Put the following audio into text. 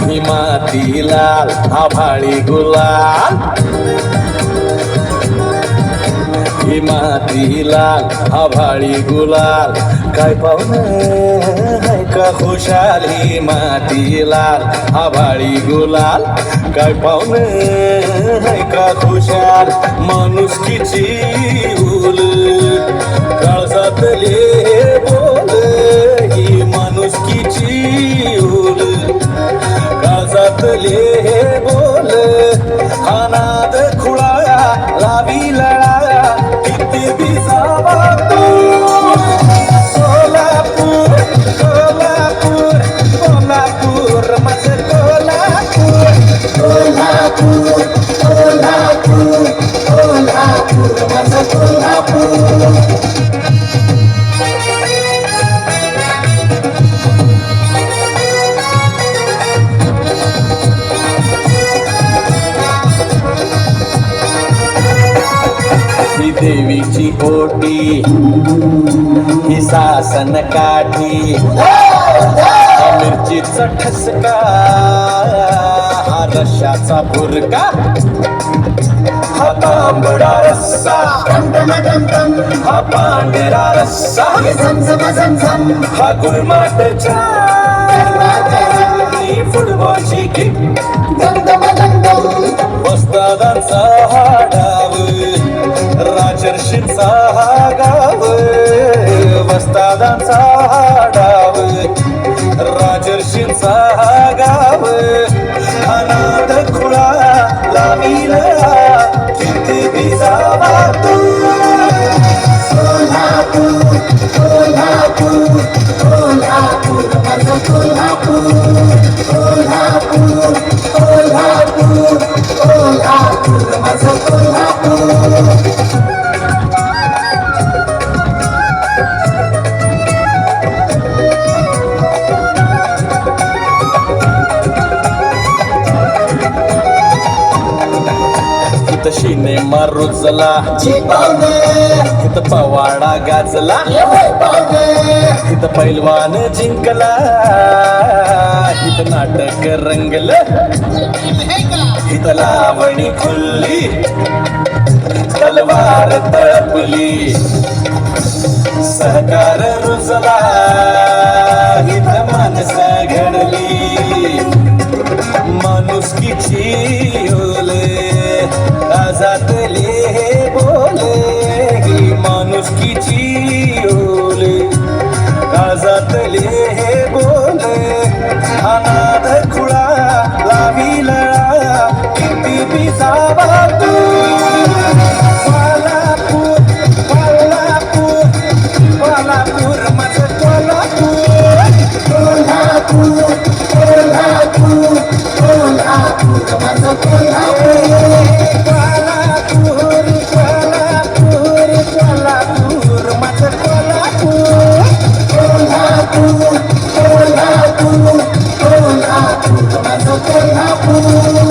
ही माती लाल आभाळी गुलाल, ही माती लाल आभाळी गुलाल, काय पाहुणे हाय का खुशाल. ही माती लाल आभाळी गुलाल, काय पाहुणे हाय का खुशाल. माणुसकीची उल काळजातले बोल, ही माणुसकीची उल काळजातले बोल. हा नाद खुळाया लावी लळाया किती दिसावा तू. सोलापूर कोल्हापूर कोल्हापूर माझं कोल्हापूर. कोल्हापूर कोल्हापूर कोल्हापूर माझं कोल्हापूर. ही देवीची ओटी, ही सासन काठी, मिरचीचा ठसका, हा रश्याचा भुरका, हा तांबडा रस्सा, हा पांढरा रस्सा, हा गुळमाट चहा, फुटबॉलची किक, वस्तादांचा हा डाव, राजर्षींचा हा गाव. वस्तादांचा हा डाव, राजर्षींचा हा गाव. अनाथ खुळा लावीला किती बिजावा तू. कोल्हापूर कोल्हापूर कोल्हापूर माझं कोल्हापूर. कोल्हापूर कोल्हापूर कोल्हापूर माझं कोल्हापूर. इथं सिनेमा रुजला, इथं पवाडा गाजला, इथं पैलवान जिंकला, इथं नाटक रंगलं, इथं लावणी खुलली, तलवार तळपली, सहकार रुजला, इथं माणसं घडली. माणुसकीची ओले काळजातले बोले, ही माणुसकीची ओले काळजातले बोले. अनाथ खुळा लावी लळा किती बिजावा तू. कोल्हापूर कोल्हापूर कोल्हापूर माझं कोल्हापूर. कोल्हापूर कोल्हापूर कोल्हापूर माझं कोल्हापूर. कोल्हापूर कोल्हापूर कोल्हापूर माझं कोल्हापूर. कोल्हापूर कोल्हापूर कोल्हापूर माझं कोल्हापूर.